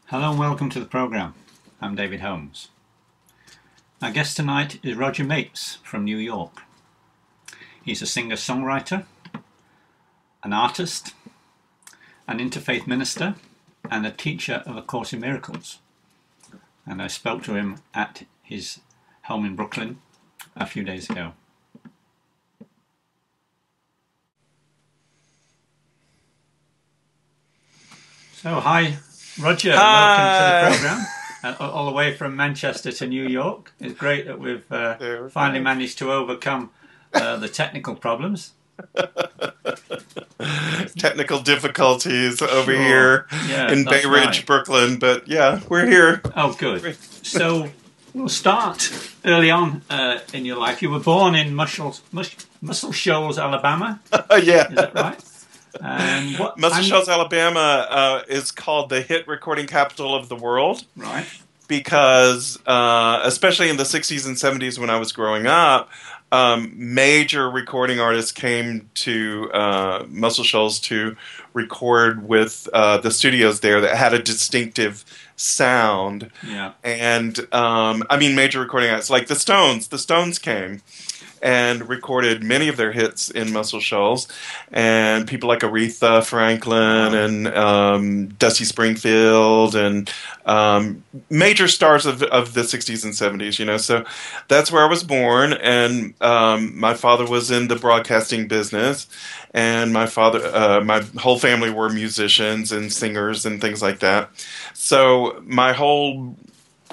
Hello and welcome to the programme. I'm David Holmes. Our guest tonight is Roger Mapes from New York. He's a singer-songwriter, an artist, an interfaith minister, and a teacher of A Course in Miracles. And I spoke to him at his home in Brooklyn a few days ago. So, hi, Roger. Welcome to the programme. All the way from Manchester to New York. It's great that we've finally managed to overcome the technical problems. Technical difficulties over here in Bay Ridge, Brooklyn, but yeah, we're here. Oh, good. So we'll start early on in your life. You were born in Muscle Shoals, Alabama. Yeah. Is that right? Muscle Shoals, Alabama is called the hit recording capital of the world. Right. Because, especially in the 60s and 70s when I was growing up, major recording artists came to Muscle Shoals to record with the studios there that had a distinctive sound. Yeah. And, I mean, major recording artists, like the Stones. The Stones came and recorded many of their hits in Muscle Shoals, and people like Aretha Franklin and Dusty Springfield and major stars of the 60s and 70s, you know. So that's where I was born, and my father was in the broadcasting business, and my whole family were musicians and singers and things like that. So my whole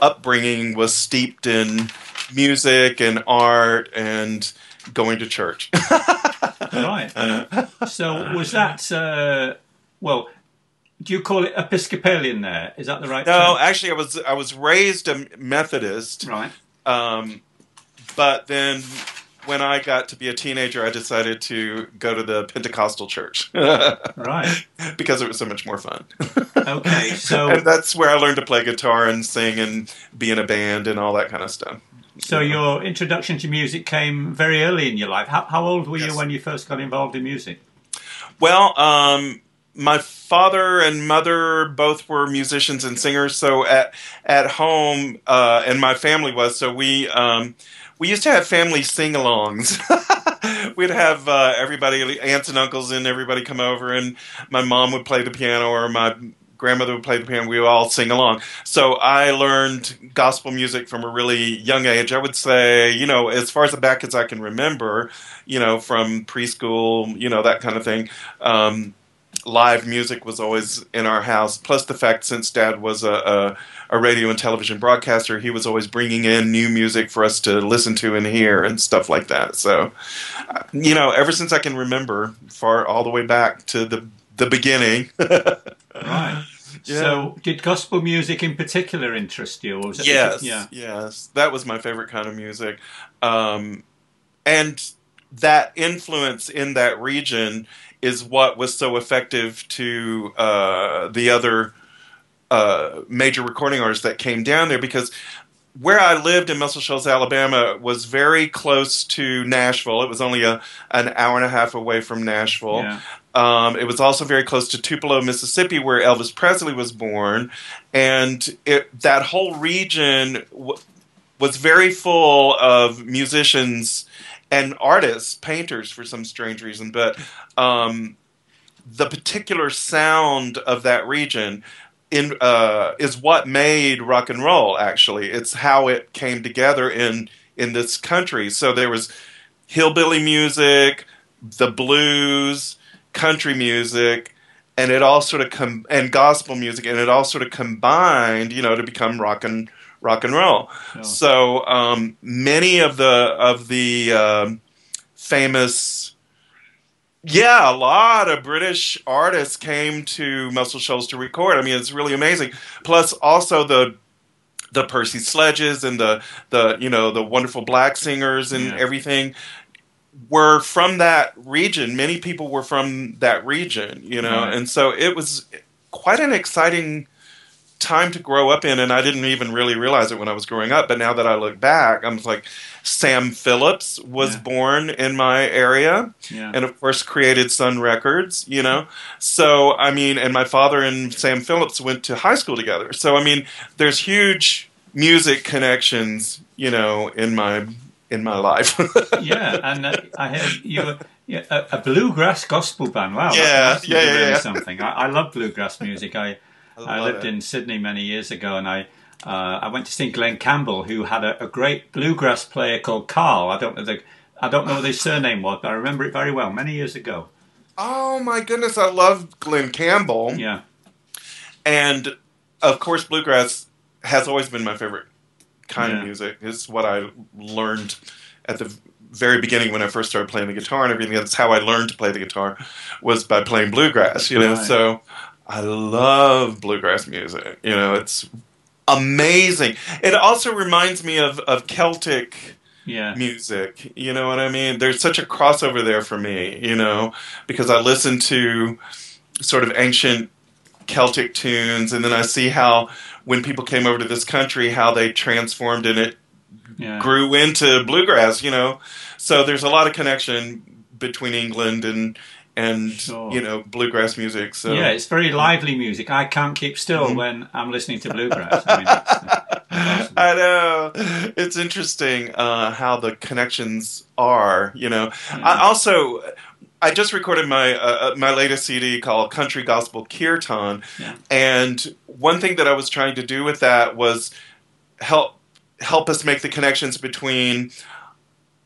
upbringing was steeped in music and art and going to church. Right. So was that well, do you call it Episcopalian there? Is that the right term? No, actually I was raised a Methodist. Right. But then when I got to be a teenager, I decided to go to the Pentecostal church. Right. Because it was so much more fun. Okay, so and that's where I learned to play guitar and sing and be in a band and all that kind of stuff. So your introduction to music came very early in your life. How old were you when you first got involved in music? Well, my father and mother both were musicians and singers. So at home, and my family was, so we used to have family sing-alongs. We'd have everybody, aunts and uncles and everybody come over, and my mom would play the piano or my grandmother would play the piano. We would all sing along. So I learned gospel music from a really young age. I would say, you know, as far as back as I can remember, you know, from preschool, you know, that kind of thing. Live music was always in our house. Plus the fact, since Dad was a radio and television broadcaster, he was always bringing in new music for us to listen to and hear and stuff like that. So, you know, ever since I can remember, far all the way back to the beginning. Right. Yeah. So, did gospel music in particular interest you? Or was it yes. That was my favorite kind of music. And that influence in that region is what was so effective to the other major recording artists that came down there, because where I lived in Muscle Shoals, Alabama, was very close to Nashville. It was only an hour and a half away from Nashville. Yeah. It was also very close to Tupelo, Mississippi, where Elvis Presley was born. And that whole region was very full of musicians and artists, painters for some strange reason. But the particular sound of that region is what made rock and roll, actually. It's how it came together in this country. So there was hillbilly music, the blues, country music, and it all sort of and gospel music, and it all sort of combined, you know, to become rock and roll. Oh. So many of the famous, a lot of British artists came to Muscle Shoals to record. I mean, it's really amazing. Plus, also the Percy Sledges and the wonderful black singers and everything were from that region. Many people were from that region, you know, and so it was quite an exciting time to grow up in, and I didn't even really realize it when I was growing up. But now that I look back, I'm like, Sam Phillips was Yeah. born in my area, Yeah. and of course created Sun Records. You know, so I mean, and my father and Sam Phillips went to high school together. So I mean, there's huge music connections, you know, in my life. Yeah, and I heard you. Yeah, a bluegrass gospel band. Wow, Yeah, that's yeah, yeah, really yeah. something. I love bluegrass music. I I love lived it. in Sydney many years ago, and I went to see Glenn Campbell, who had a great bluegrass player called Carl. I don't know what his surname was, but I remember it very well many years ago. Oh my goodness, I love Glenn Campbell. Yeah, And of course, bluegrass has always been my favorite kind of yeah, music. It's what I learned at the very beginning when I first started playing the guitar and everything. That's how I learned to play the guitar, was by playing bluegrass, you know. right. So I love bluegrass music. You know, it's amazing. It also reminds me of Celtic Yeah, music. You know what I mean? There's such a crossover there for me, you know, because I listen to sort of ancient Celtic tunes, and then I see how when people came over to this country, how they transformed and it yeah. grew into bluegrass. You know, so there's a lot of connection between England and you Sure. know bluegrass music. Yeah, So it's very lively music. I can't keep still mhm. when I'm listening to bluegrass. I mean, it's impossible. I know it's interesting how the connections are. You know, I Yeah, also. I just recorded my latest CD called Country Gospel Kirtan, yeah, and one thing that I was trying to do with that was help help us make the connections between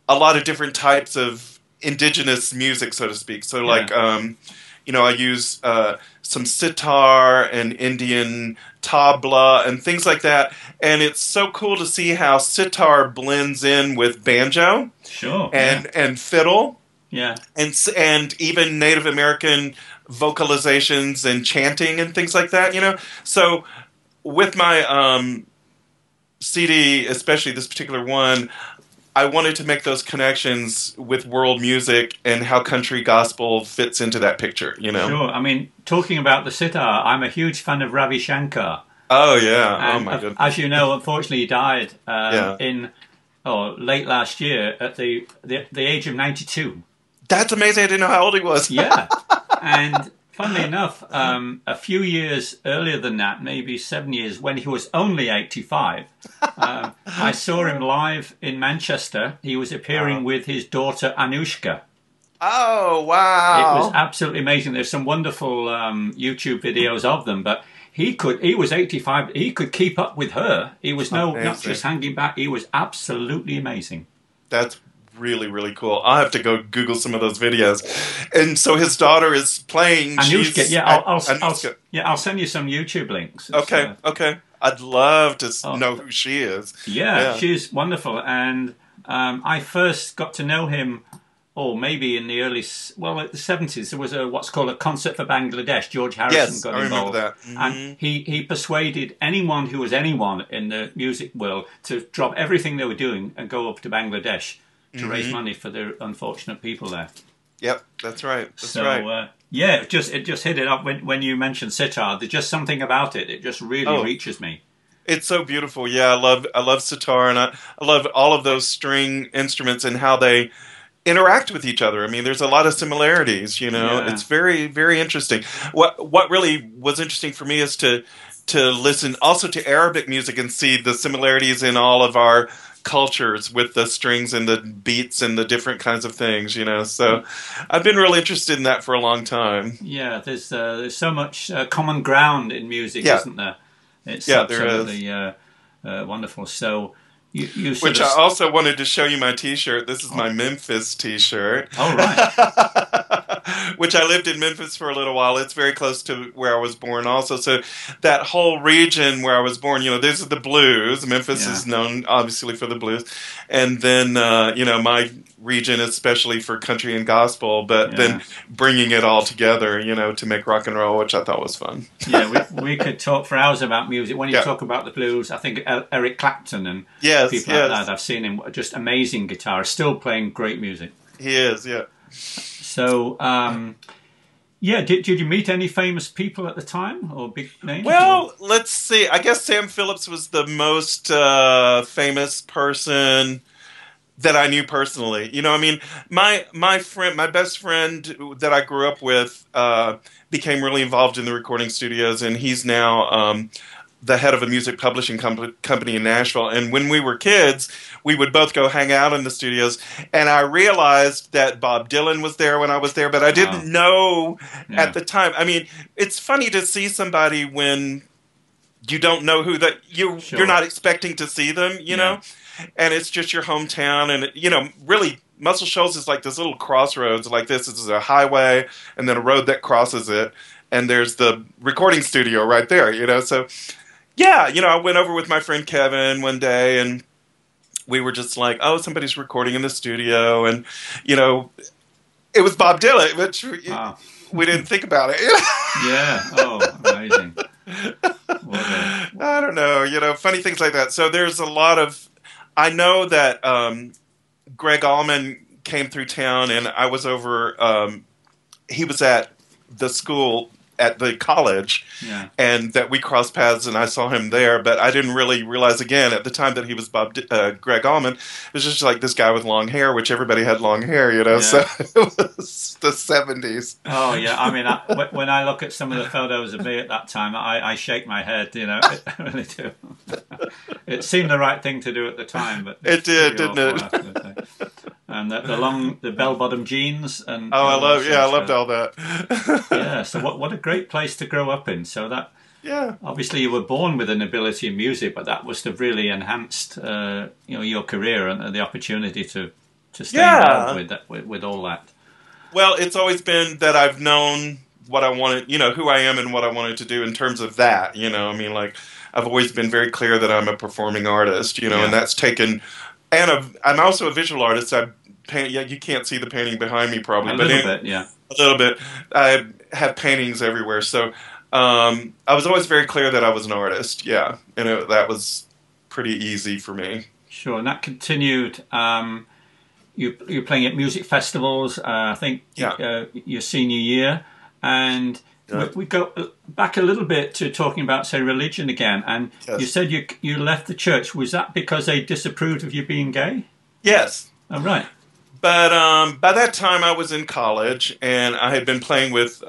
a lot of different types of indigenous music, so to speak. So, yeah. like, you know, I use some sitar and Indian tabla and things like that, and it's so cool to see how sitar blends in with banjo Sure. Yeah, and fiddle yeah, and even Native American vocalizations and chanting and things like that. You know, so with my CD, especially this particular one, I wanted to make those connections with world music and how country gospel fits into that picture. You know. sure. I mean, talking about the sitar, I'm a huge fan of Ravi Shankar, Oh yeah. Oh and my goodness. as you know, unfortunately, he died Yeah. in late last year at the age of 92. That's amazing. I didn't know how old he was. Yeah, and funnily enough, a few years earlier than that, maybe 7 years, when he was only 85, I saw him live in Manchester. He was appearing Wow. with his daughter Anushka. Oh It was wow. absolutely amazing. There's some wonderful YouTube videos of them, but he was 85. He could keep up with her. He was not just Amazing. hanging back. He was absolutely amazing. That's really, really cool. I'll have to go Google some of those videos. And so his daughter is playing. Anushka, She's yeah, Anuska. I'll send you some YouTube links. It's, Okay, okay. I'd love to oh, know who she is. yeah, Yeah. she's wonderful. And I first got to know him, maybe in the like the 70s. There was what's called a concert for Bangladesh. George Harrison Yes, got I remember involved. that. And Hmm. he persuaded anyone who was anyone in the music world to drop everything they were doing and go up to Bangladesh to raise Hmm. money for the unfortunate people there. Yep, that's right. That's right. So yeah, it just hit it up when you mentioned sitar. There's just something about it. It just really Oh, reaches me. it's so beautiful. Yeah, I love sitar and I love all of those string instruments and how they interact with each other. I mean, there's a lot of similarities, you know. Yeah. It's very, very interesting. What really was interesting for me is to listen also to Arabic music and see the similarities in all of our cultures with the strings and the beats and the different kinds of things, you know. So I've been really interested in that for a long time. Yeah, there's so much common ground in music, Yeah, isn't there? It's yeah, there is. absolutely wonderful. So you sort Which of I also wanted to show you my T-shirt. This is oh, my Memphis T-shirt, oh right, which I lived in Memphis for a little while. It's very close to where I was born, also. So that whole region where I was born, you know, this is the blues. Memphis yeah, is known obviously for the blues, and then you know my region especially for country and gospel. But yeah, then bringing it all together, you know, to make rock and roll, which I thought was fun. yeah. We could talk for hours about music. When you Yeah. talk about the blues, I think Eric Clapton and Yes. people like Yes. that. I've seen him just amazing guitar, still playing great music. He is. Yeah. So Yeah, did you meet any famous people at the time or big names? Or Well, let's see. I guess Sam Phillips was the most famous person that I knew personally. You know, I mean, my best friend that I grew up with, became really involved in the recording studios, and he's now the head of a music publishing company in Nashville. And when we were kids, we would both go hang out in the studios. And I realized that Bob Dylan was there when I was there, but I wow, didn't know yeah, at the time. I mean, it's funny to see somebody when you don't know who that you're sure, not expecting to see them, you yeah, know, and it's just your hometown, and you know, really. Muscle Shoals is like this little crossroads, like this is a highway and then a road that crosses it, and there's the recording studio right there, you know. So yeah, you know, I went over with my friend Kevin one day, and we were just like, oh, somebody's recording in the studio, and you know, it was Bob Dylan, which wow, we didn't think about it. yeah, oh, amazing. What a I don't know, you know, funny things like that. So there's a lot of. I know that Greg Allman came through town, and I was over. He was at the school at the college, yeah, and that we crossed paths, and I saw him there. But I didn't really realize again at the time that he was Greg Allman. It was just like this guy with long hair, which everybody had long hair, you know. So yeah. it was the '70s. Oh yeah, I mean, when I look at some of the photos of me at that time, I shake my head. You know, I really do. It seemed the right thing to do at the time, but It it's did, pretty didn't awful it? after the day. And the bell-bottom jeans and Oh, all that sort I of loved stuff. all that. Yeah. So what a great place to grow up in. So that Yeah. obviously you were born with an ability in music, but that must have really enhanced your career and the opportunity to stay involved Yeah. with that with all that. Well, it's always been that I've known what I wanted, you know, who I am and what I wanted to do in terms of that, you know. I mean, like, I've always been very clear that I'm a performing artist, you know, and Yeah. that's taken, and I'm also a visual artist. I paint, yeah, you can't see the painting behind me A probably, but little bit. Yeah. a little bit. I have paintings everywhere. So I was always very clear that I was an artist, yeah, and that was pretty easy for me. Sure. And that continued. You're playing at music festivals. I think Yeah. your senior year, and Yeah. we go back a little bit to talking about, say, religion again. And you Yes. said you left the church. Was that because they disapproved of you being gay? Yes. Oh, right. But by that time, I was in college, and I had been playing with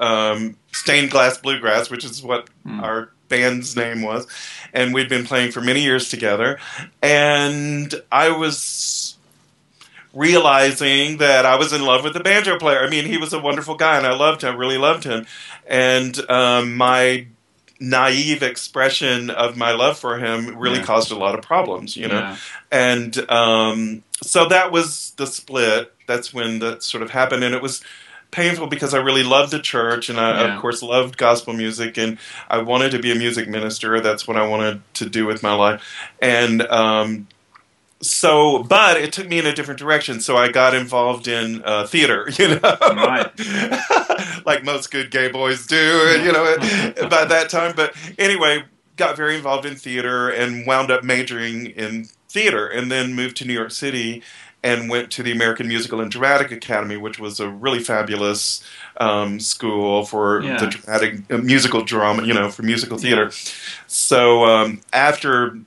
Stained Glass Bluegrass, which is what our band's name was, and we'd been playing for many years together. And I was realizing that I was in love with the banjo player. I mean, he was a wonderful guy, and I loved him, really loved him. And my naive expression of my love for him really Yeah. caused a lot of problems, you know. Yeah. And so that was the split. That's when that sort of happened, and it was painful because I really loved the church, and I, Yeah. of course, loved gospel music, and I wanted to be a music minister. That's what I wanted to do with my life, and so, but it took me in a different direction. So I got involved in theater, you know, Right. like most good gay boys do, you know, by that time. But anyway, got very involved in theater and wound up majoring in theater, and then moved to New York City and went to the American Musical and Dramatic Academy, which was a really fabulous school for Yeah. the dramatic musical drama, you know, for musical theater. Yeah. So after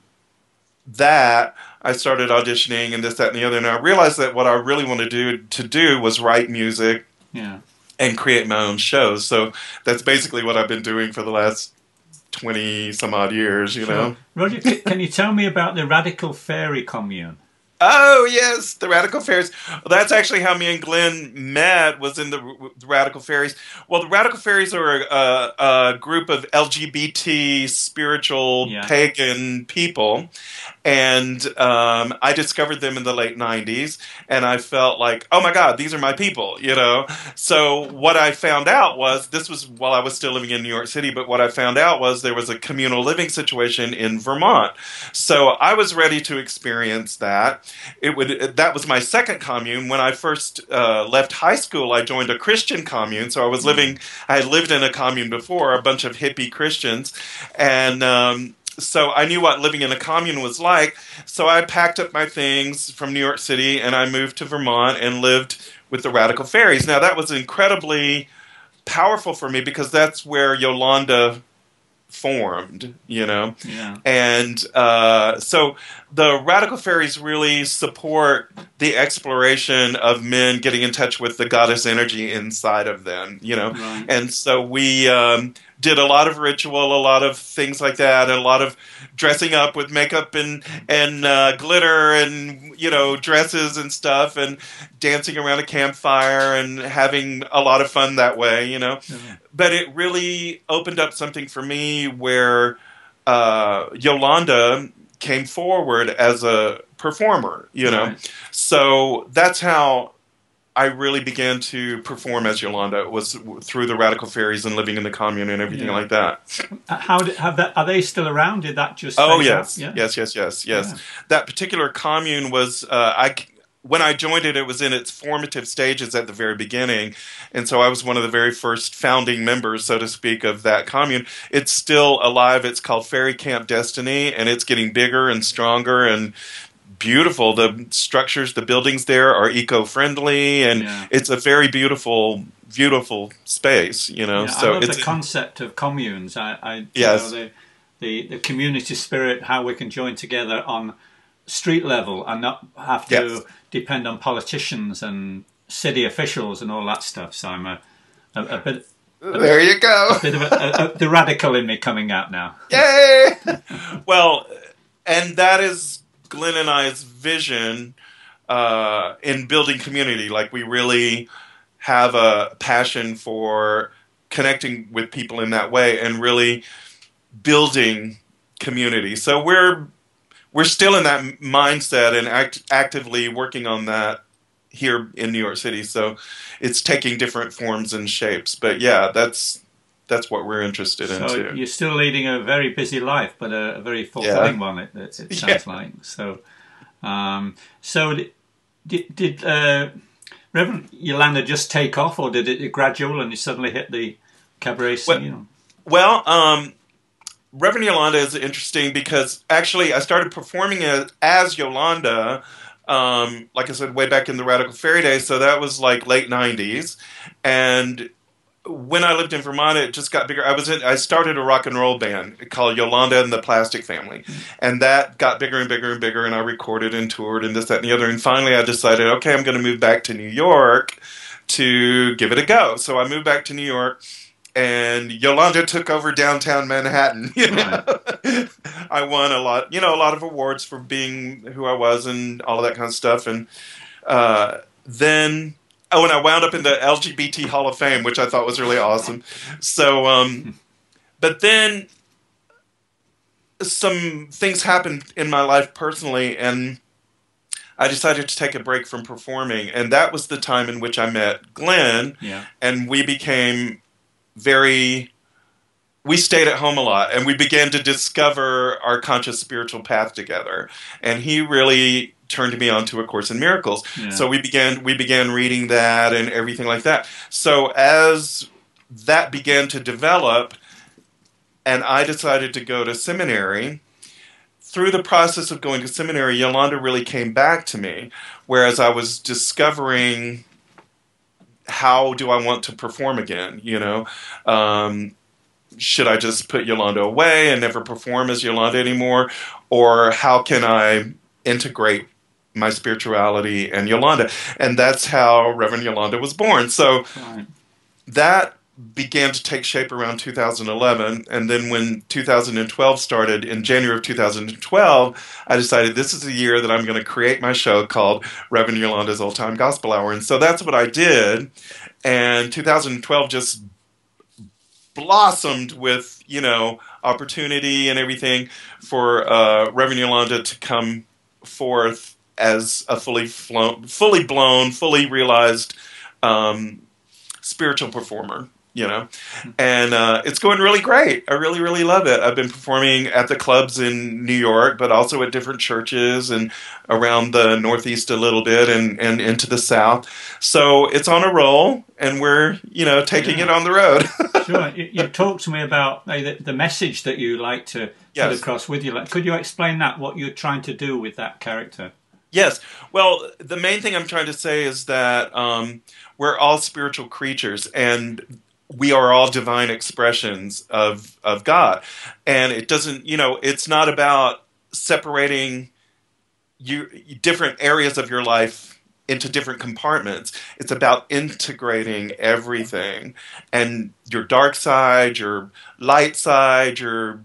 that, I started auditioning and this, that, and the other, and I realized that what I really wanted to do was write music Yeah. and create my own shows. So that's basically what I've been doing for the last 20 some odd years, you know. Roger, can you tell me about the Radical Fairy Commune? Oh yes, the Radical Fairies. Well, that's actually how me and Glenn met. Was in the Radical Fairies. Well, the Radical Fairies are a group of LGBT, spiritual, Yeah. pagan people, and I discovered them in the late '90s, and I felt like, oh my God, these are my people, you know. So what I found out was, this was while I was still living in New York City, but what I found out was there was a communal living situation in Vermont. So I was ready to experience that. That was my second commune. When I first left high school, I joined a Christian commune. So I had lived in a commune before, a bunch of hippie Christians, and so I knew what living in a commune was like. So I packed up my things from New York City, and I moved to Vermont and lived with the Radical Fairies. Now that was incredibly powerful for me because that's where Yolanda formed, you know. Yeah. And so the Radical Fairies really support the exploration of men getting in touch with the goddess energy inside of them, you know. Right. And so we did a lot of ritual, a lot of things like that, and a lot of dressing up with makeup and glitter and, you know, dresses and stuff, and dancing around a campfire and having a lot of fun that way, you know. Yeah. But it really opened up something for me where Yolanda came forward as a performer, you know. Right. So that's how I really began to perform as Yolanda. It was through the Radical Fairies and living in the commune and everything Yeah. like that. Are they still around? Did that just Oh fade yes, out? Yeah. yes. Yeah. That particular commune was when I joined it, it was in its formative stages at the very beginning, and so I was one of the very first founding members, so to speak, of that commune. It's still alive. It's called Fairy Camp Destiny, and it's getting bigger and stronger and beautiful. The structures, the buildings there are eco-friendly, and Yeah. it's a very beautiful, beautiful space. You know, Yeah, so I love it's the concept of communes. Yes. You know, the community spirit, how we can join together on street level and not have to Yes. depend on politicians and city officials and all that stuff. So I'm a bit There you go. bit of the radical in me coming out now. Yay! Well, and that is Glenn and I's vision in building community. Like, we really have a passion for connecting with people in that way and really building community. So we're still in that mindset and actively working on that here in New York City. So it's taking different forms and shapes. But yeah, that's what we're interested in So too. you're still leading a very busy life, but a very fulfilling one. It sounds like. So, did Reverend Yolanda just take off, or did it gradual and you suddenly hit the cabaret scene? Well, Reverend Yolanda is interesting because actually I started performing as Yolanda, like I said, way back in the Radical Fairy days. So that was like late 90s. And when I lived in Vermont, it just got bigger. I started a rock and roll band called Yolanda and the Plastic Family. And that got bigger and bigger and bigger. And I recorded and toured and this, that, and the other. And finally I decided, okay, I'm going to move back to New York to give it a go. So I moved back to New York. And Yolanda took over downtown Manhattan. You know? Right. I won a lot of awards for being who I was and all of that kind of stuff. And then, and I wound up in the LGBT Hall of Fame, which I thought was really awesome. So, but then some things happened in my life personally, and I decided to take a break from performing. And that was the time in which I met Glenn, and we became we stayed at home a lot, and we began to discover our conscious spiritual path together. And he really turned me on to A Course in Miracles. Yeah. So we began reading that and everything like that. So as that began to develop, and I decided to go to seminary, through the process of going to seminary, Yolanda really came back to me, whereas I was discovering, how do I want to perform again? You know, should I just put Yolanda away and never perform as Yolanda anymore? Or how can I integrate my spirituality and Yolanda? And that's how Reverend Yolanda was born. So that began to take shape around 2011. And then when 2012 started, in January of 2012, I decided this is the year that I'm going to create my show called Reverend Yolanda's Old Time Gospel Hour. And so that's what I did. And 2012 just blossomed with, you know, opportunity and everything for Reverend Yolanda to come forth as a fully blown, fully realized spiritual performer. You know, and it's going really great. I really, really love it. I've been performing at the clubs in New York, but also at different churches and around the Northeast a little bit and into the South. So it's on a roll, and we're, you know, taking it on the road. Sure. You talked to me about the message that you like to put across with you. Could you explain that, what you're trying to do with that character? Yes. Well, the main thing I'm trying to say is that we're all spiritual creatures, and we are all divine expressions of God. And it doesn't, it's not about separating you different areas of your life into different compartments. It's about integrating everything, and your dark side, your light side, your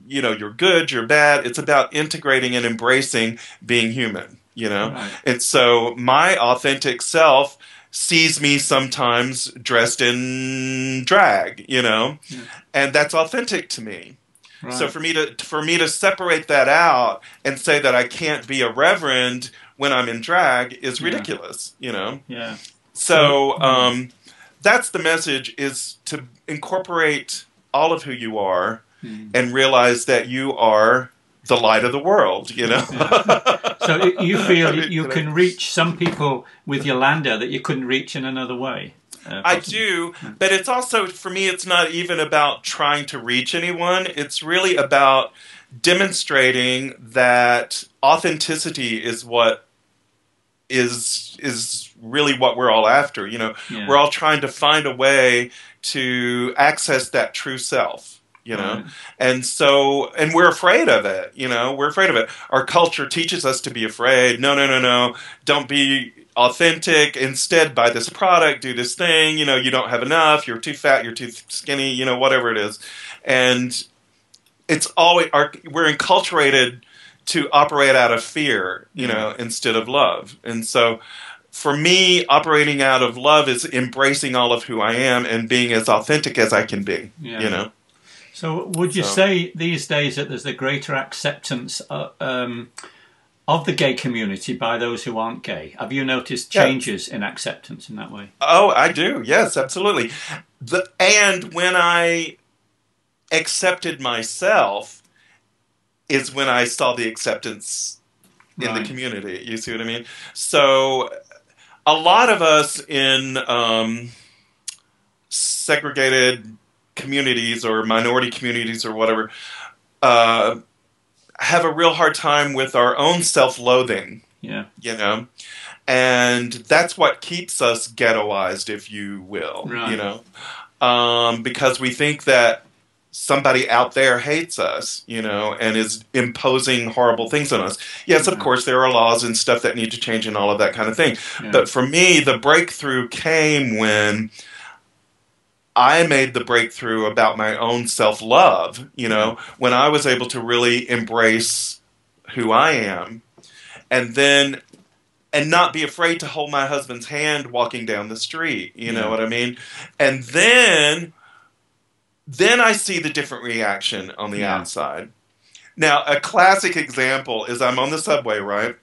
good, your bad. It's about integrating and embracing being human, Right. And so my authentic self sees me sometimes dressed in drag, Yeah. and that's authentic to me. So Right. for me to separate that out and say that I can't be a reverend when I'm in drag is Yeah. ridiculous. Yeah. So, So that's the message: is to incorporate all of who you are mm, and realize that you are the light of the world. yeah. So you I feel mean, you can reach some people with Yolanda that you couldn't reach in another way, I possibly. do, but it's also, for me, it's not even about trying to reach anyone. It's really about demonstrating that authenticity is what is really what we're all after. Yeah. We're all trying to find a way to access that true self. Right. And we're afraid of it. We're afraid of it. Our culture teaches us to be afraid. No, no, no, no. Don't be authentic. Instead, buy this product, do this thing. You don't have enough. You're too fat. You're too skinny. Whatever it is. And it's always we're enculturated to operate out of fear, Yeah. instead of love. And so for me, operating out of love is embracing all of who I am and being as authentic as I can be, Yeah. So would you So, say these days that there's a greater acceptance of the gay community by those who aren't gay? Have you noticed yeah. changes in acceptance in that way? Oh, I do. Yes, absolutely. And when I accepted myself is when I saw the acceptance in the Right. community. You see what I mean? So a lot of us in segregated communities or minority communities or whatever uh, have a real hard time with our own self-loathing, Yeah. And that's what keeps us ghettoized, if you will, Right. Because we think that somebody out there hates us, and is imposing horrible things on us. Yes, of Yeah. course, there are laws and stuff that need to change and all of that kind of thing. Yeah. But for me, the breakthrough came when I made the breakthrough about my own self-love, Yeah. when I was able to really embrace who I am, and not be afraid to hold my husband's hand walking down the street. You know Yeah. what I mean? And then I see the different reaction on the Yeah. outside. Now, a classic example is I'm on the subway, right?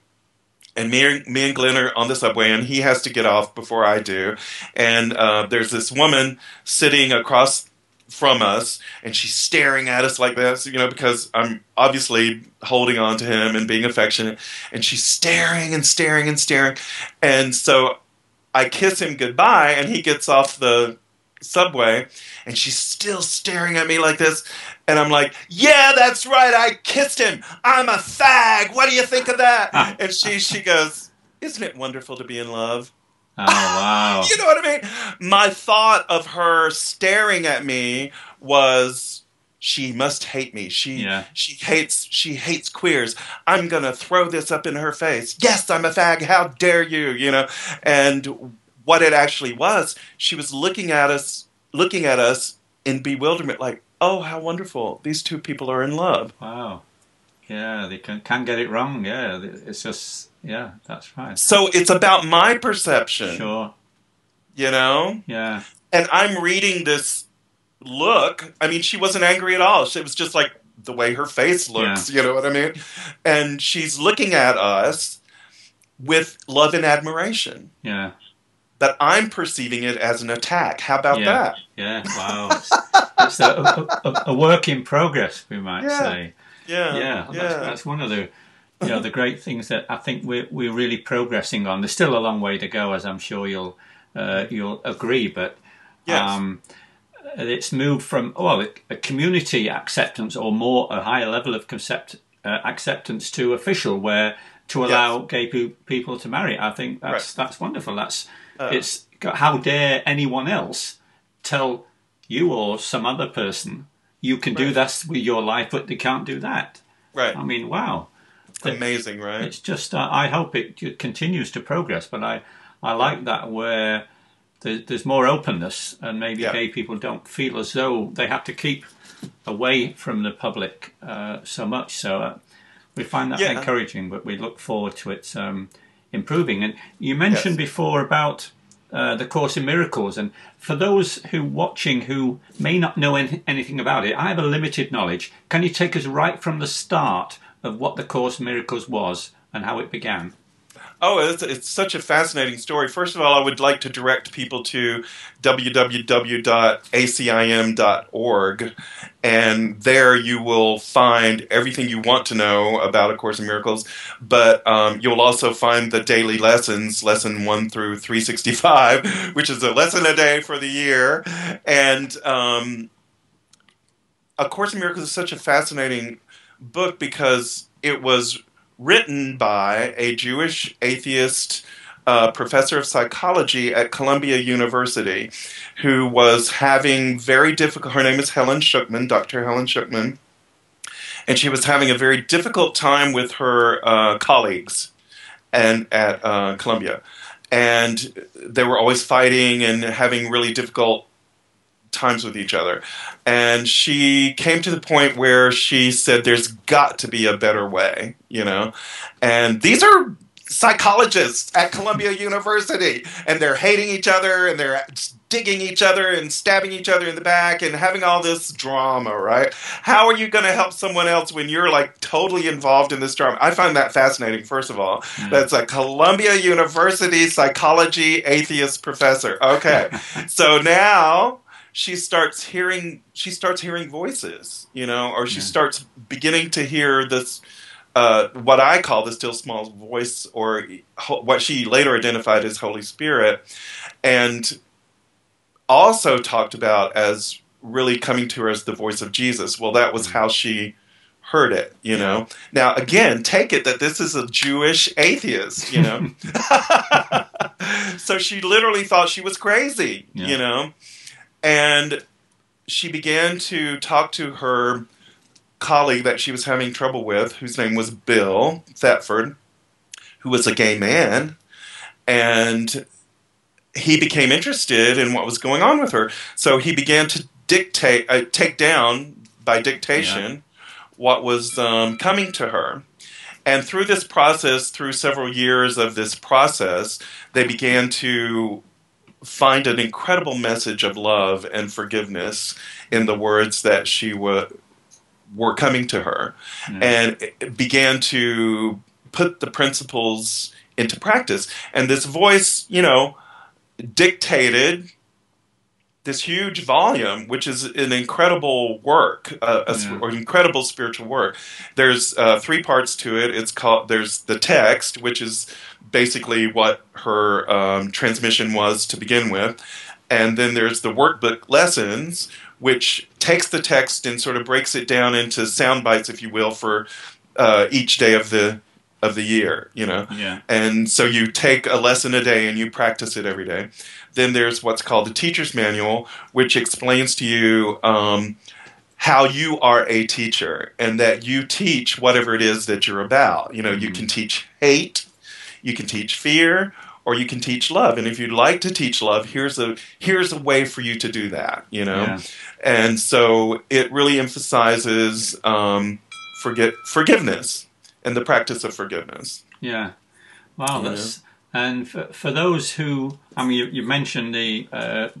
And me and Glenn are on the subway, and he has to get off before I do. And there's this woman sitting across from us, and she's staring at us like this, because I'm obviously holding on to him and being affectionate. And she's staring and staring and staring. And so I kiss him goodbye, and he gets off the subway, and she's still staring at me like this. And I'm like, yeah, that's right, I kissed him. I'm a fag. What do you think of that? And she goes, isn't it wonderful to be in love? Oh, wow. You know what I mean? My thought of her staring at me was, she must hate me. Yeah. She hates queers. I'm gonna throw this up in her face. Yes, I'm a fag. How dare you? And what it actually was, she was looking at us in bewilderment, like, oh, how wonderful! These two people are in love. Wow. Yeah, they can get it wrong. Yeah, it's just, yeah, that's right. So it's about my perception, Sure. Yeah. And I'm reading this look. I mean, she wasn't angry at all. It was just like the way her face looks. Yeah. You know what I mean? And she's looking at us with love and admiration. Yeah. But I'm perceiving it as an attack. How about that? Yeah. Wow. It's a work in progress, we might say. Yeah. That's one of the great things that I think we're really progressing on. There's still a long way to go, as I'm sure you'll agree. But yes. It's moved from a community acceptance, or more a higher level of acceptance, to official, where to allow gay people to marry. I think that's wonderful. It's how dare anyone else tell you or some other person, you can do this with your life, but they can't do that. Right. I mean, wow. Amazing, right? It's just, I hope it continues to progress, but I like that where there's more openness, and maybe gay people don't feel as though they have to keep away from the public so much. So we find that encouraging, but we look forward to its improving. And you mentioned before about the Course in Miracles, and for those who may not know anything about it, I have a limited knowledge. Can you take us right from the start of what the Course in Miracles was and how it began? Oh, it's such a fascinating story. First of all, I would like to direct people to www.acim.org, and there you will find everything you want to know about A Course in Miracles, but you'll also find the daily lessons, lesson 1 through 365, which is a lesson a day for the year. And A Course in Miracles is such a fascinating book because it was written by a Jewish atheist professor of psychology at Columbia University who was having very difficult, her name is Helen Schuckman, Dr. Helen Schuckman, and she was having a very difficult time with her colleagues at Columbia. And they were always fighting and having really difficult times with each other. And she came to the point where she said, there's got to be a better way, you know? And these are psychologists at Columbia University, and they're hating each other, and they're digging each other and stabbing each other in the back and having all this drama, right? How are you going to help someone else when you're like totally involved in this drama? I find that fascinating, first of all. That's a Columbia University psychology atheist professor. Okay. So now she starts hearing voices, you know, or she starts beginning to hear this, what I call the still small voice, or what she later identified as Holy Spirit, and also talked about as really coming to her as the voice of Jesus. Well, that was how she heard it, you know. Now, again, take it that this is a Jewish atheist, you know. So she literally thought she was crazy, you know. And she began to talk to her colleague that she was having trouble with, whose name was Bill Thetford, who was a gay man, and he became interested in what was going on with her. So he began to take down by dictation what was coming to her. And through this process, through several years of this process, they began to find an incredible message of love and forgiveness in the words that she were coming to her, and it began to put the principles into practice. And this voice, you know, dictated this huge volume, which is an incredible work, or incredible spiritual work. There's 3 parts to it. There's the text, which is basically what her transmission was to begin with. And then there's the workbook lessons, which takes the text and sort of breaks it down into sound bites, if you will, for each day of the year, you know. And so you take a lesson a day and you practice it every day. Then there's what's called the teacher's manual, which explains to you how you are a teacher, and that you teach whatever it is that you're about. You know, you can teach hate, you can teach fear, or you can teach love. And if you'd like to teach love, here's a way for you to do that, you know. And so it really emphasizes forgiveness and the practice of forgiveness. Yeah. Wow, that's and for those who, I mean, you mentioned the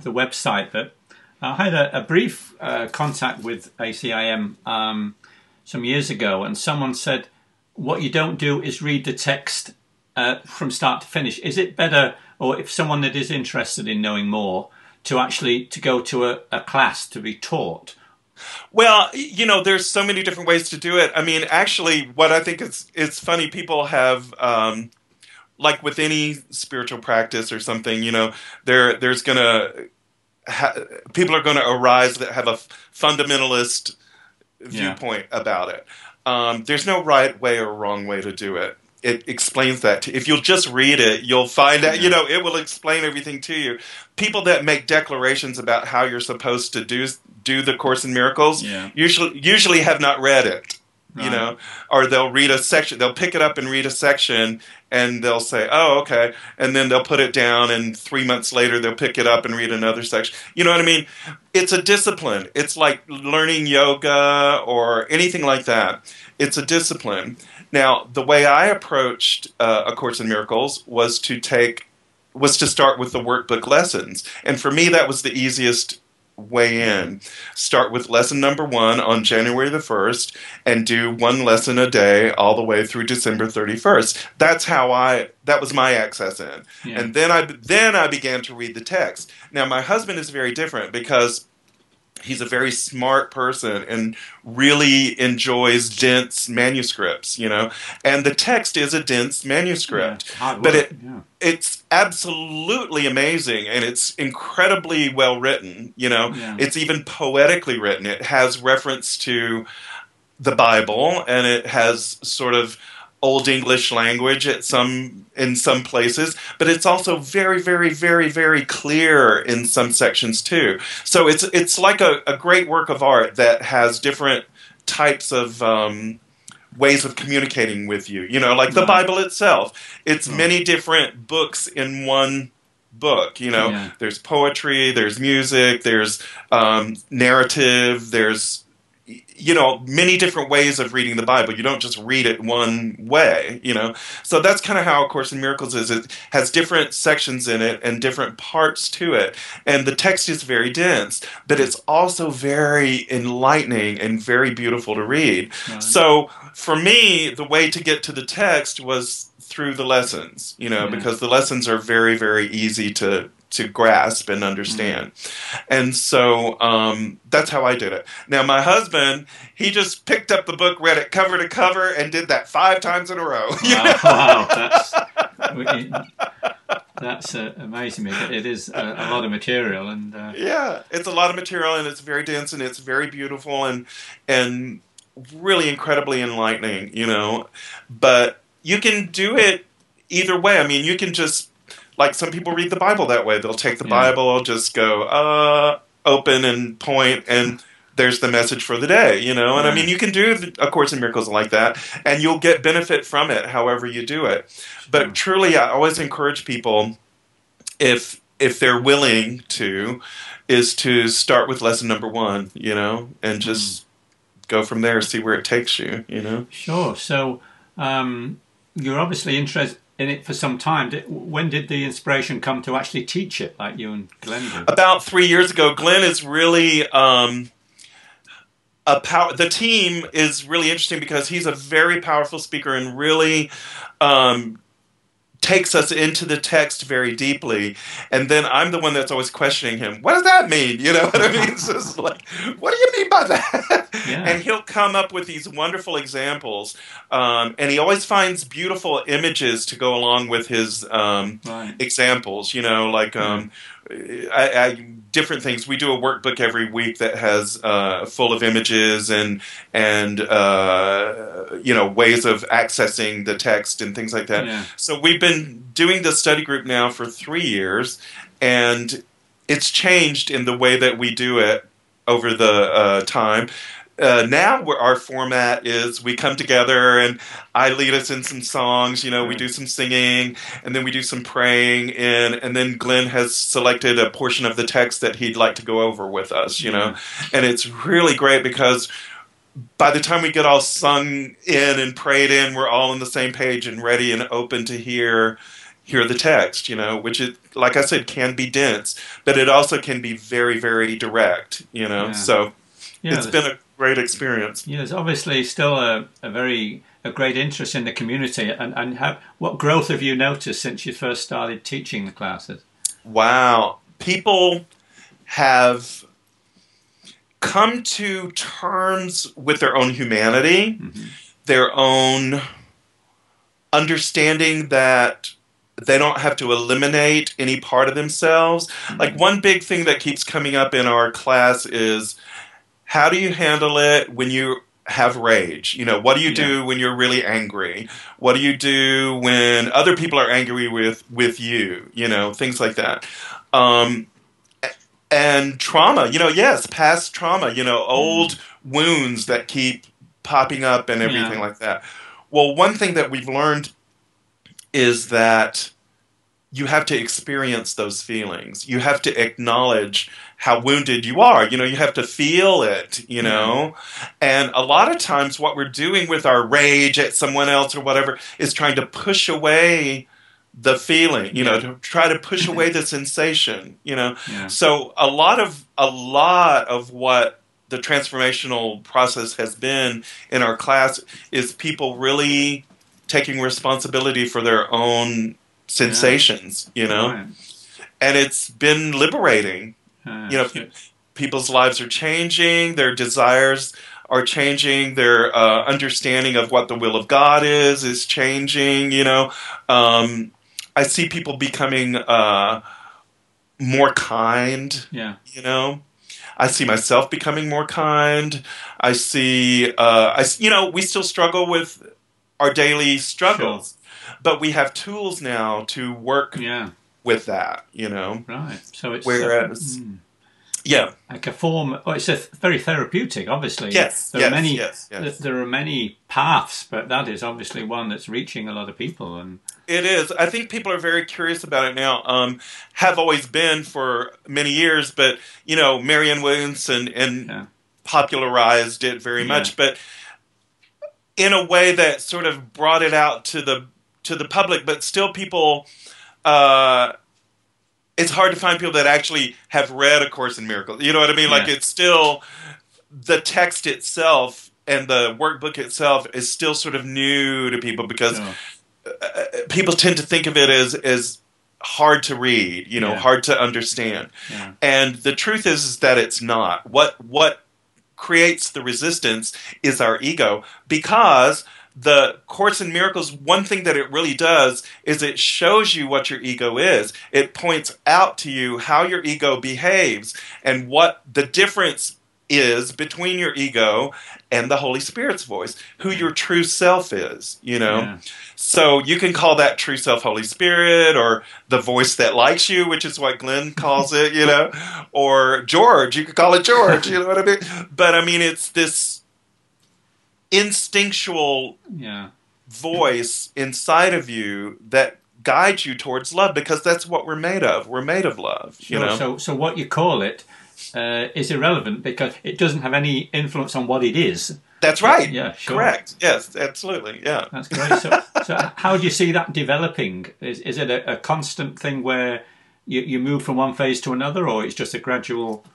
website, but I had a brief contact with ACIM some years ago, and someone said, what you don't do is read the text from start to finish. Is it better, or if someone that is interested in knowing more, to actually go to a class to be taught? Well, you know, there's so many different ways to do it. I mean, actually, what I think it's funny, people have, like with any spiritual practice or something, you know, there's going to, people are going to arise that have a fundamentalist viewpoint about it. There's no right way or wrong way to do it. it explains that. If you'll just read it, you'll find out, Yeah. it will explain everything to you. People that make declarations about how you're supposed to do the Course in Miracles Yeah. usually have not read it. Right. Or they'll read a section, they'll pick it up and read a section, and they'll say, "Oh, okay," and then they'll put it down, and 3 months later they'll pick it up and read another section. You know what I mean? It's a discipline. It's like learning yoga or anything like that. It's a discipline. Now, the way I approached A Course in Miracles was to start with the workbook lessons, and for me that was the easiest way in. Start with lesson number 1 on January the 1st and do one lesson a day all the way through December 31st. That was my access in. Yeah. And then I began to read the text. Now my husband is very different because he's a very smart person and really enjoys dense manuscripts, and the text is a dense manuscript. Yeah, hard but work. it's absolutely amazing, and it's incredibly well written. Yeah. It's even poetically written. It has reference to the Bible, and it has sort of Old English language in some places, but it's also very, very, very, very clear in some sections too. So it's like a great work of art that has different types of ways of communicating with you. Like the Bible itself. It's many different books in one book. Yeah. There's poetry, there's music, there's narrative, there's many different ways of reading the Bible. You don't just read it one way, So that's kind of how A Course in Miracles is. It has different sections in it and different parts to it. And the text is very dense, but it's also very enlightening and very beautiful to read. Right. So for me, the way to get to the text was through the lessons, because the lessons are very, very easy to grasp and understand. And so that's how I did it. Now, my husband, he just picked up the book, read it cover to cover, and did that 5 times in a row. Wow, that's amazing. It is a lot of material, and yeah, it's a lot of material, and it's very dense, and it's very beautiful, and really incredibly enlightening, But you can do it either way. I mean, you can just, like some people read the Bible that way. They'll take the Bible, just go open and point, and there's the message for the day, And I mean, you can do A Course in Miracles like that, and you'll get benefit from it however you do it. But truly, I always encourage people, if they're willing to, is to start with lesson number 1, and just go from there, see where it takes you, Sure. So you're obviously interested in it for some time. When did the inspiration come to actually teach it, like you and Glenn did? About 3 years ago. Glenn is really the team is really interesting because he's a very powerful speaker and really takes us into the text very deeply. And then I'm the one that's always questioning him. What does that mean? You know what I mean? It's just like, what do you mean by that? Yeah. And he'll come up with these wonderful examples. And he always finds beautiful images to go along with his examples, like different things. We do a workbook every week that has full of images and ways of accessing the text and things like that. Yeah. So we've been doing the study group now for 3 years, and it's changed in the way that we do it over the time. Now our format is we come together and I lead us in some songs, we do some singing, and then we do some praying, and then Glenn has selected a portion of the text that he'd like to go over with us, and it's really great because by the time we get all sung in and prayed in, we're all on the same page and ready and open to hear the text, which is, like I said, can be dense, but it also can be very, very direct, so it's been a great experience. Yeah, there's obviously still a great interest in the community. And what growth have you noticed since you first started teaching the classes? Wow. People have come to terms with their own humanity, their own understanding that they don't have to eliminate any part of themselves. Like one big thing that keeps coming up in our class is, how do you handle it when you have rage. You know, what do you Yeah. do when you're really angry? What do you do when other people are angry with you? You know, things like that. Um, and trauma, you know, yes, past trauma, you know, Mm. old wounds that keep popping up and Yeah. everything like that. Well, one thing that we've learned is that you have to experience those feelings. You have to acknowledge how wounded you are. You know, you have to feel it, you Yeah. know? And a lot of times, what we're doing with our rage at someone else or whatever is trying to push away the feeling, you know, Yeah. to try to push away the sensation, you know? Yeah. So a lot of what the transformational process has been in our class is people really taking responsibility for their own Yeah. sensations, you know, Right. and it's been liberating. You know, So, people's lives are changing, their desires are changing, their understanding of what the will of God is changing. You know, I see people becoming more kind. yeah. You know, I see myself becoming more kind. I see, you know, we still struggle with our daily Sure. struggles, but we have tools now to work Yeah. with that, you know. Right. So it's Whereas, yeah, like a form. Oh, it's very therapeutic. Obviously, yes, there are yes, many. yes, yes. There are many paths, but that is obviously one that's reaching a lot of people. And It is. I think people are very curious about it now. Have always been for many years, but you know, Marianne Williamson and yeah. popularized it very Yeah. much, but in a way that sort of brought it out to the public. But still, people. Uh, it's hard to find people that actually have read A Course in Miracles. You know what I mean? Like Yeah. it's still the text itself and the workbook itself is still sort of new to people because Sure. people tend to think of it as hard to read, you know, Yeah. hard to understand. Yeah. And the truth is that it's not. What creates the resistance is our ego because the Course in Miracles, one thing that it really does is it shows you what your ego is. It points out to you how your ego behaves and what the difference is between your ego and the Holy Spirit's voice, who your true self is, you know? Yeah. So you can call that true self Holy Spirit or the voice that likes you, which is what Glenn calls it, you know, or George, you could call it George, you know what I mean? But I mean, it's this instinctual Yeah. voice inside of you that guides you towards love because that's what we're made of. We're made of love, you Sure. know? So what you call it is irrelevant because it doesn't have any influence on what it is. That's right. Yeah. Sure. Correct. Yes, absolutely. Yeah. That's great. So how do you see that developing? Is it a constant thing where you move from one phase to another, or it's just a gradual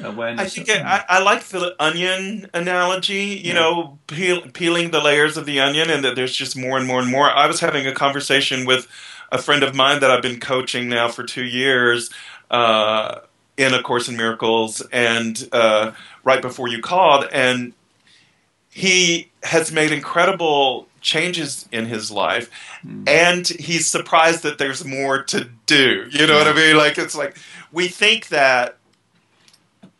awareness? I think I like the onion analogy, you Yeah. know, peeling the layers of the onion and that there's just more and more and more. I was having a conversation with a friend of mine that I've been coaching now for 2 years in A Course in Miracles and right before you called, and he has made incredible changes in his life and he's surprised that there's more to do. You know what I mean? Like, it's like we think that,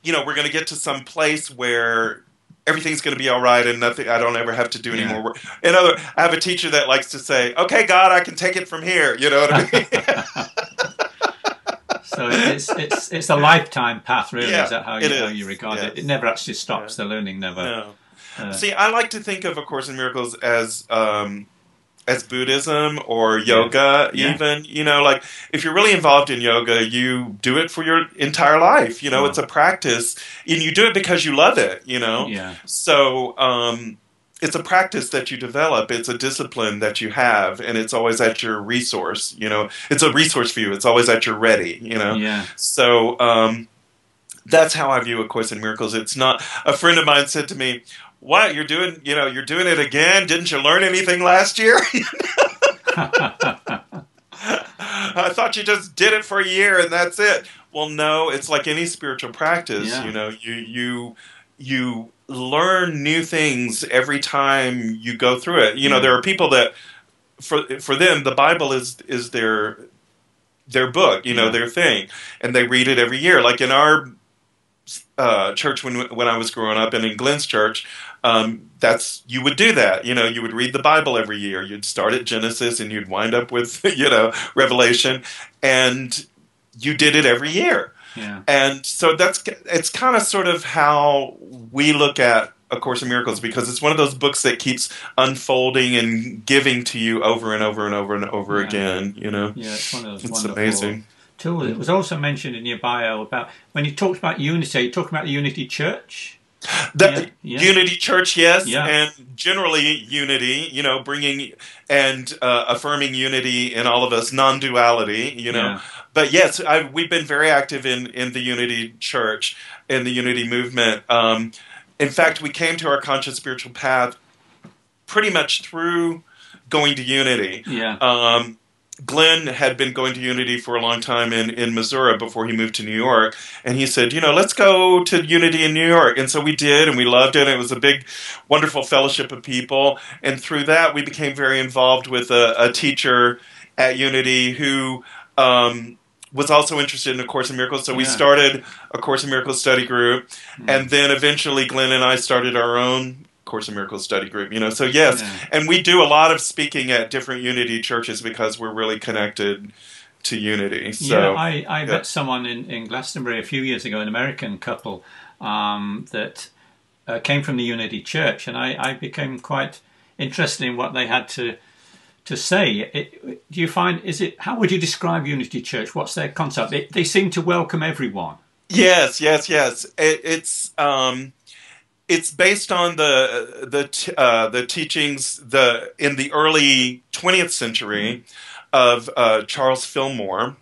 you know, we're going to get to some place where everything's going to be all right and nothing, I don't ever have to do any more work. I have a teacher that likes to say, okay, God, I can take it from here. You know what I mean? So it's a lifetime path, really. Yeah, Is that how you regard it? It never actually stops. The learning never. No. See, I like to think of A Course in Miracles as Buddhism or yoga, even. You know, like if you're really involved in yoga, you do it for your entire life. You know, it's a practice, and you do it because you love it. You know, so it's a practice that you develop. It's a discipline that you have, and it's always at your resource. You know, it's a resource for you. It's always at your ready. You know, so that's how I view A Course in Miracles. It's not. A friend of mine said to me, what you're doing? You know, you're doing it again. Didn't you learn anything last year? I thought you just did it for a year and that's it. Well, no, it's like any spiritual practice. You know, you learn new things every time you go through it. You know, there are people that for them the Bible is their book. You know, their thing, and they read it every year. Like in our church when I was growing up, and in Glenn's church, that's you would do that. You know, you would read the Bible every year. You'd start at Genesis and you'd wind up with Revelation, and you did it every year. Yeah. And so it's kind of sort of how we look at A Course in Miracles, because it's one of those books that keeps unfolding and giving to you over and over and over and over again. Yeah, it's one of those it's wonderful amazing. tools. It was also mentioned in your bio about when you talked about unity. You talked about the Unity Church. Unity Church, yes, Yeah. and generally unity, bringing and affirming unity in all of us, non-duality, Yeah. But yes, we've been very active in the Unity Church, in the Unity movement. In fact, we came to our conscious spiritual path pretty much through going to Unity. Yeah. Glenn had been going to Unity for a long time in Missouri before he moved to New York. And he said, let's go to Unity in New York. And so we did, and we loved it. It was a big, wonderful fellowship of people. And through that, we became very involved with a teacher at Unity who was also interested in A Course in Miracles. So we started A Course in Miracles study group. And then eventually Glenn and I started our own Course in Miracles study group, so yes, and we do a lot of speaking at different Unity churches because we're really connected to Unity. So I met someone in Glastonbury a few years ago, an American couple that came from the Unity Church, and I became quite interested in what they had to say. Do you find, how would you describe Unity Church? What's their concept? They seem to welcome everyone. Yes. It's based on the teachings in the early 20th century of Charles Fillmore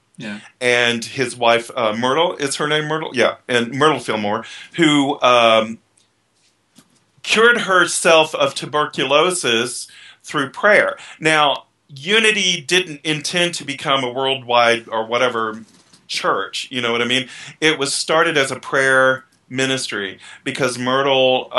and his wife Myrtle. Is her name Myrtle? Yeah, and Myrtle Fillmore, who cured herself of tuberculosis through prayer. Now, Unity didn't intend to become a worldwide or whatever church. You know what I mean? It was started as a prayer ministry because Myrtle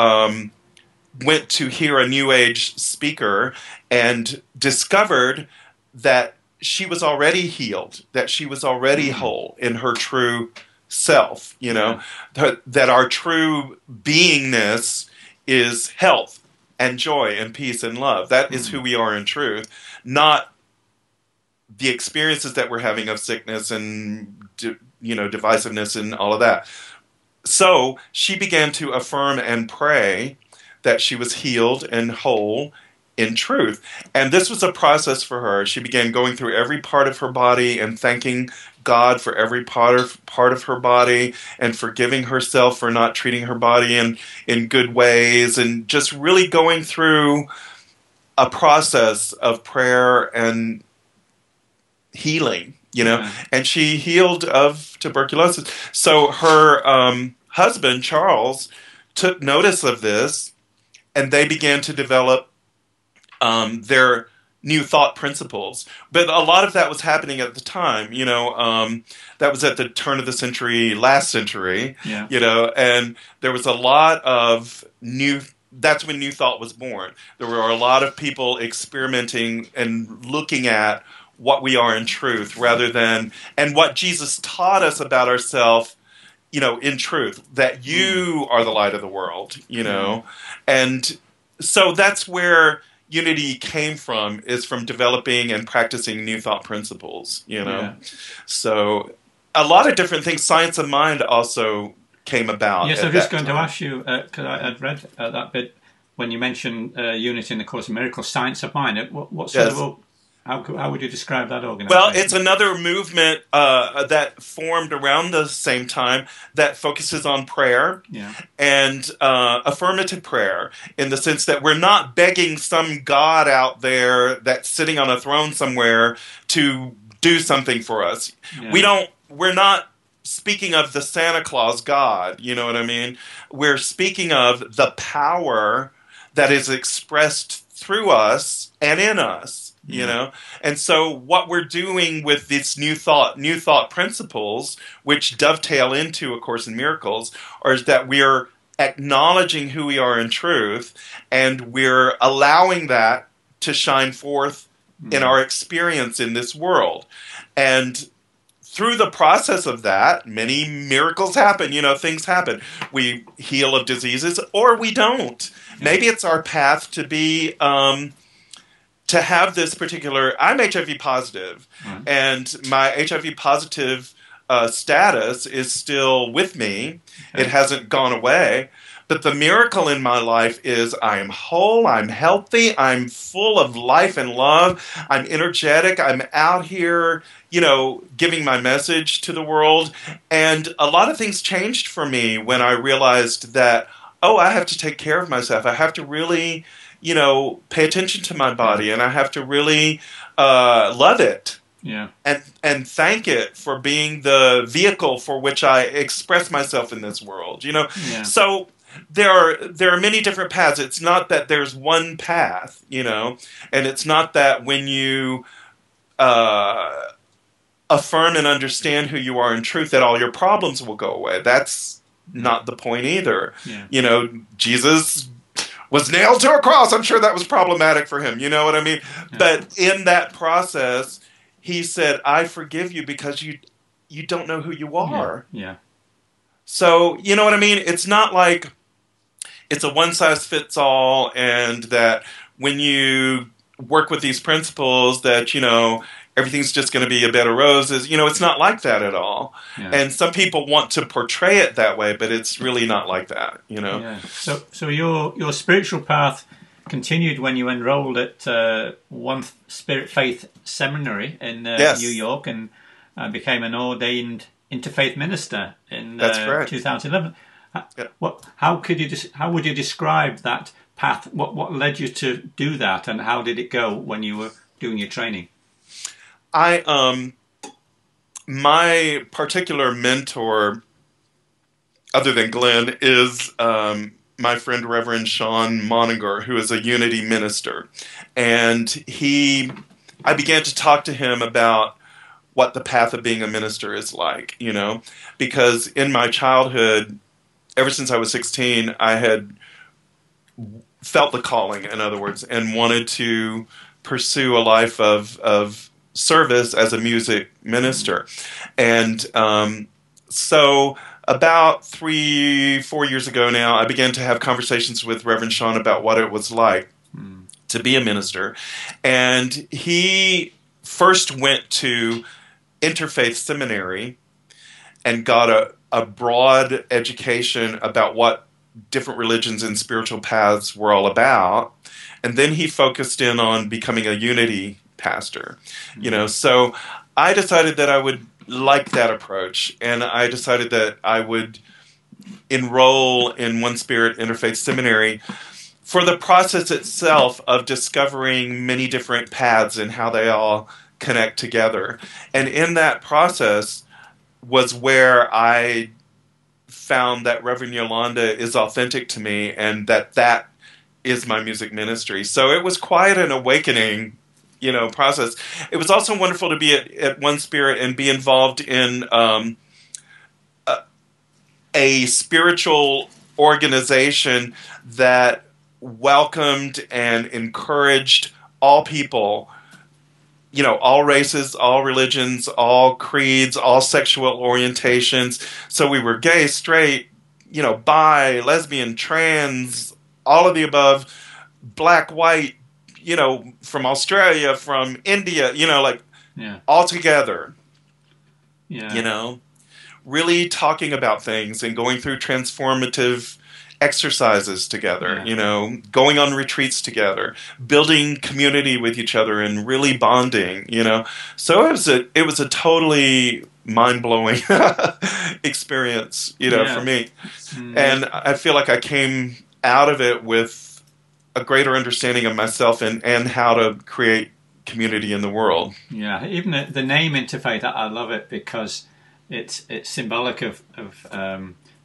went to hear a New Age speaker and discovered that she was already healed, that she was already whole in her true self, that our true beingness is health and joy and peace and love. That is who we are in truth, not the experiences that we're having of sickness and divisiveness and all of that. So she began to affirm and pray that she was healed and whole in truth. And this was a process for her. She began going through every part of her body and thanking God for every part of her body and forgiving herself for not treating her body in good ways, and just really going through a process of prayer and healing. And she healed of tuberculosis. So her husband, Charles, took notice of this, and they began to develop their new thought principles. But a lot of that was happening at the time, that was at the turn of the century, last century, and there was a lot of that's when New Thought was born. There were a lot of people experimenting and looking at what we are in truth rather than, and what Jesus taught us about ourselves, in truth, that you are the light of the world, and so that's where Unity came from, is from developing and practicing New Thought principles, So a lot of different things. Science of mind also came about. Yes, I'm just going to ask you, because I'd read that bit when you mentioned Unity in the Course in Miracles, Science of Mind. What sort of... How would you describe that organization? Well, it's another movement that formed around the same time that focuses on prayer and affirmative prayer, in the sense that we're not begging some God out there that's sitting on a throne somewhere to do something for us. We're not speaking of the Santa Claus God, you know what I mean? We're speaking of the power that is expressed through us and in us. And so what we're doing with this new thought principles, which dovetail into A Course in Miracles, is that we're acknowledging who we are in truth, and we're allowing that to shine forth in our experience in this world. And through the process of that, many miracles happen. You know, things happen. We heal of diseases, or we don't. Yeah. Maybe it's our path to be to have this particular. I'm HIV positive, and my HIV positive status is still with me. Okay. It hasn't gone away. But the miracle in my life is I am whole, I'm healthy, I'm full of life and love, I'm energetic, I'm out here, you know, giving my message to the world. And a lot of things changed for me when I realized that, oh, I have to take care of myself. I have to really, you know, pay attention to my body, and I have to really love it. Yeah. And thank it for being the vehicle for which I express myself in this world, you know. Yeah. So there are many different paths. It's not that there's one path, you know, and it's not that when you affirm and understand who you are in truth that all your problems will go away. That's not the point either. Yeah. You know, Jesus was nailed to a cross. I'm sure that was problematic for him. You know what I mean? Yeah. But in that process, he said, I forgive you because you don't know who you are. Yeah. So, you know what I mean? It's not like it's a one-size-fits-all, and that when you work with these principles that, you know, everything's just going to be a bed of roses. You know, it's not like that at all. Yeah. And some people want to portray it that way, but it's really not like that, you know? Yeah. So your spiritual path continued when you enrolled at One Spirit Faith Seminary in Yes. New York, and became an ordained interfaith minister in That's correct. 2011. Yeah. How would you describe that path? What led you to do that, and how did it go when you were doing your training? My particular mentor, other than Glenn, is my friend Reverend Sean Moninger, who is a Unity minister. And I began to talk to him about what the path of being a minister is like, you know, because in my childhood, ever since I was 16, I had felt the calling, in other words, and wanted to pursue a life of service as a music minister. And so about 3-4 years ago now, I began to have conversations with Reverend Sean about what it was like to be a minister. And he first went to Interfaith Seminary and got a broad education about what different religions and spiritual paths were all about. And then he focused in on becoming a Unity pastor, you know. So I decided that I would like that approach, and I decided that I would enroll in One Spirit Interfaith Seminary for the process itself of discovering many different paths and how they all connect together. And in that process was where I found that Reverend Yolanda is authentic to me, and that is my music ministry. So it was quite an awakening, you know, process. It was also wonderful to be at One Spirit and be involved in a spiritual organization that welcomed and encouraged all people, you know, all races, all religions, all creeds, all sexual orientations. So we were gay, straight, you know, bi, lesbian, trans, all of the above, black, white, you know, from Australia, from India, you know, like all together, you know, really talking about things and going through transformative exercises together, you know, going on retreats together, building community with each other and really bonding, you know. So it was a totally mind-blowing experience, you know, for me. And I feel like I came out of it with a greater understanding of myself and how to create community in the world. Yeah, even the name Interfaith, I love it because it's symbolic of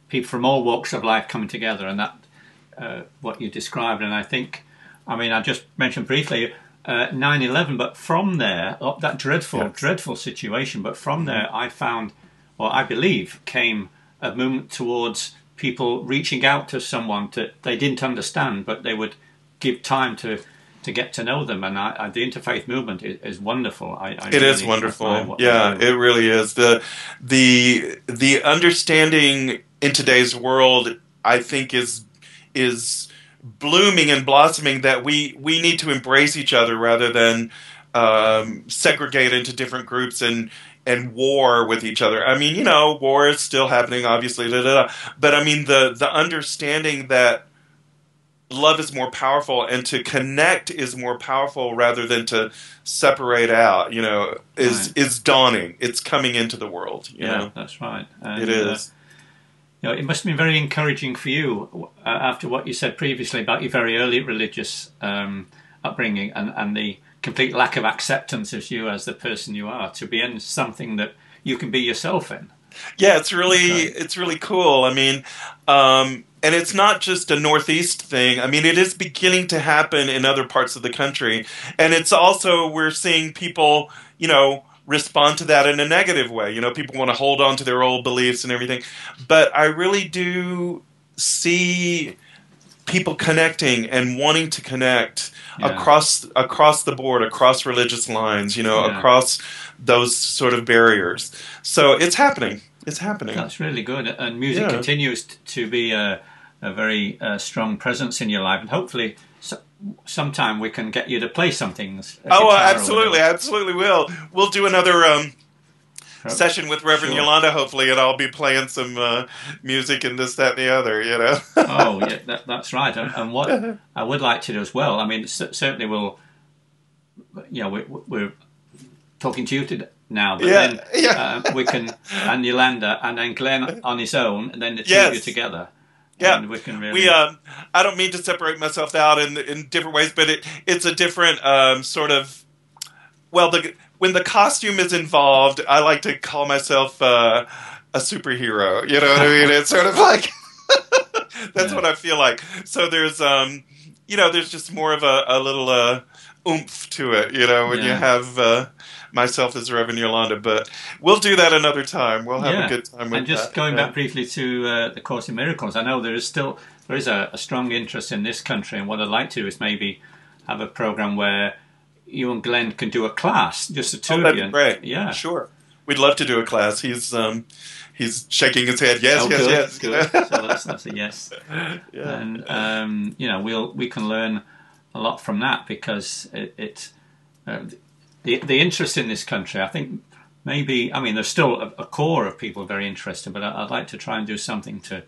people from all walks of life coming together, and that what you described. And I think, I mean, I just mentioned briefly 9/11, but from there, that dreadful situation, but from there I found, or I believe, came a movement towards people reaching out to someone they didn't understand, but they would give time to to get to know them. And the interfaith movement is wonderful. It is really wonderful. admire what Yeah, they do. it really is. The understanding in today's world, I think, is blooming and blossoming, that we need to embrace each other rather than segregate into different groups and war with each other. I mean, war is still happening, obviously, but I mean the understanding that love is more powerful and to connect is more powerful rather than to separate out, Right. is dawning. It's coming into the world, Yeah, that's right. It And is. it must have been very encouraging for you after what you said previously about your very early religious upbringing and the complete lack of acceptance of you as the person you are, to be in something that you can be yourself in. Yeah, it's really Okay. it's really cool. I mean, and it's not just a Northeast thing. I mean, it is beginning to happen in other parts of the country, and it's also we're seeing people, respond to that in a negative way. People want to hold on to their old beliefs and everything, but I really do see people connecting and wanting to connect Yeah, across the board, across religious lines, yeah. across those sort of barriers. So it's happening. It's happening. That's really good. And music Yeah. continues to be a very strong presence in your life. And hopefully, sometime we can get you to play something, a Oh, guitar or absolutely, whatever. absolutely will. We'll do another session with Reverend Sure. Yolanda, hopefully, and I'll be playing some music and this, that, and the other. Oh, yeah, that's right. And what I would like to do as well, I mean, certainly we'll, we're talking to you now, but Yeah, then yeah, we can, and Yolanda, and then Glenn on his own, and then the two of you yes. together, Yeah, and we can we. really, I don't mean to separate myself out in different ways, but it's a different sort of. Well, when the costume is involved, I like to call myself a superhero. You know what I mean? It's sort of like that's yeah, what I feel like. So there's just more of a little oomph to it. When you yeah. have myself as Reverend Yolanda. But we'll do that another time. We'll have a Yeah, good time and with just that. going Yeah. back briefly to the Course in Miracles, I know there is a strong interest in this country, and what I'd like to do is maybe have a program where you and Glenn can do a class, just the Oh, two of that'd you. be And, great. yeah. Sure. We'd love to do a class. He's shaking his head. Yes, Oh, yes, good, yes. good. So that's a yes. Yeah. And we can learn a lot from that because uh, the interest in this country. I think maybe, I mean, there's still a core of people very interested, but I'd like to try and do something to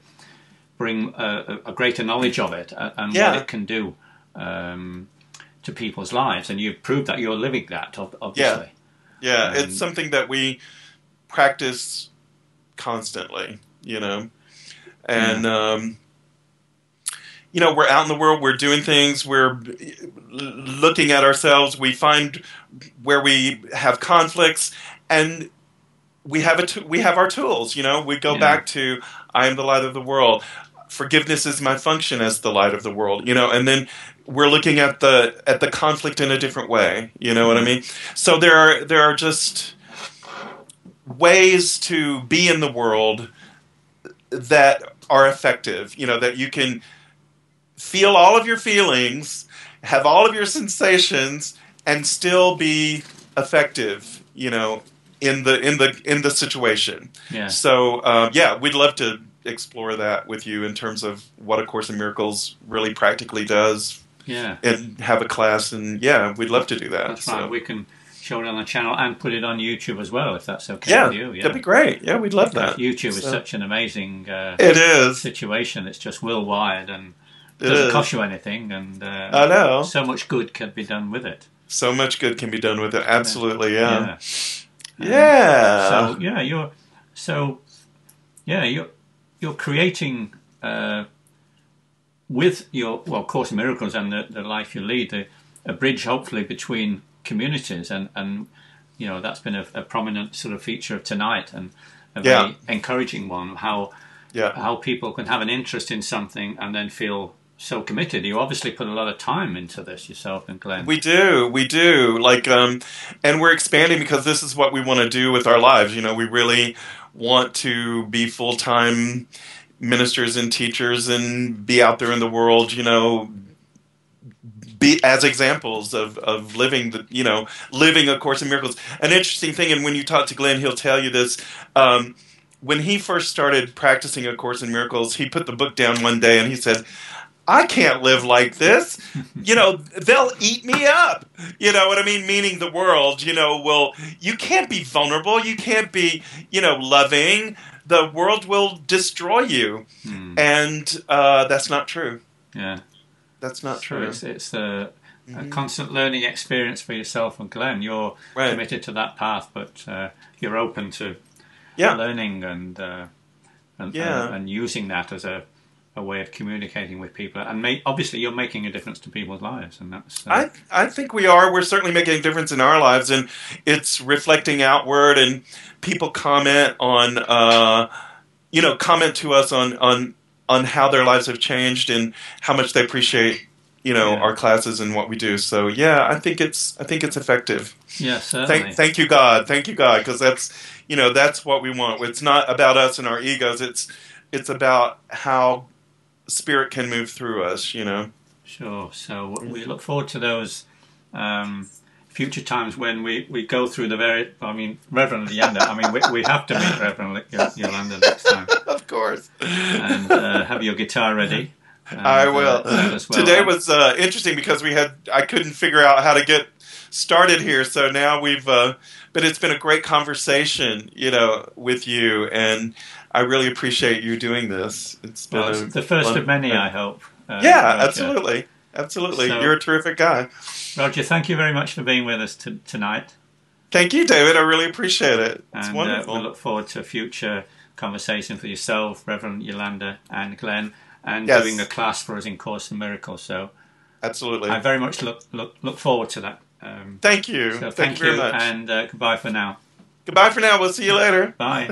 bring a greater knowledge of it and what Yeah. it can do to people's lives. And you've proved that you're living that, Yeah. obviously. Yeah. It's And something that we practice constantly. yeah, And we're out in the world, we're doing things, we're looking at ourselves, we find where we have conflicts, and we have our tools. We go yeah, back to I am the light of the world. Forgiveness is my function as the light of the world. And then we're looking at the conflict in a different way. You know what I yeah, mean? So there are just ways to be in the world that are effective. That you can feel all of your feelings, have all of your sensations, and still be effective. In the situation. yeah, So yeah, we'd love to explore that with you in terms of what A Course in Miracles really practically does, yeah. and have a class. And yeah, we'd love to do that. That's right. So We can show it on the channel and put it on YouTube as well, if that's okay yeah, with you. that'd Yeah, be great. Yeah, we'd love because that. YouTube is So such an amazing it is. situation. It's just worldwide and It doesn't cost is. you anything, and I know. so much good can be done with it. So much good can be done with it. Yeah, Absolutely. Yeah. yeah. And Yeah. so yeah, so yeah you're creating with your Course in Miracles and the life you lead, a bridge hopefully between communities, and that's been a prominent sort of feature of tonight, and a Yeah. very encouraging one. How Yeah. people can have an interest in something and then feel so committed. You obviously put a lot of time into this yourself and Glenn. We do. Like, and we're expanding because this is what we want to do with our lives. We really want to be full-time ministers and teachers and be out there in the world, be as examples of living living A Course in Miracles. An interesting thing, and when you talk to Glenn, he'll tell you this. When he first started practicing A Course in Miracles, he put the book down one day and he said, I can't live like this. They'll eat me up. You know what I mean? Meaning the world, you can't be vulnerable. You can't be, loving. The world will destroy you. And that's not true. Yeah. That's not true. So it's a constant learning experience for yourself and Glenn. You're committed to that path, but you're open to learning and using that as a way of communicating with people. And obviously, you're making a difference to people's lives, and that's. I think we are. We're certainly making a difference in our lives, and it's reflecting outward. And people comment on, comment to us on how their lives have changed and how much they appreciate, our classes and what we do. So yeah, I think it's effective. Yeah, certainly. Thank you, God. Thank you, God, because that's what we want. It's not about us and our egos. It's about how Spirit can move through us. Sure. So we look forward to those future times when we go through the Reverend Yolanda. We have to meet Reverend Yolanda next time. Of course. And have your guitar ready. I will. Today was interesting because I couldn't figure out how to get started here, so now but it's been a great conversation, with you, and I really appreciate you doing this. It's been the first of many, I hope. Yeah, Roger. Absolutely. So, you're a terrific guy. Roger, thank you very much for being with us tonight. Thank you, David. I really appreciate it. It's wonderful. We look forward to future conversations with yourself, Reverend Yolanda, and Glenn, and doing a class for us in Course in Miracles. So, absolutely, I very much look forward to that. Thank you. So thank you very much. And goodbye for now. Goodbye for now. We'll see you later. Bye.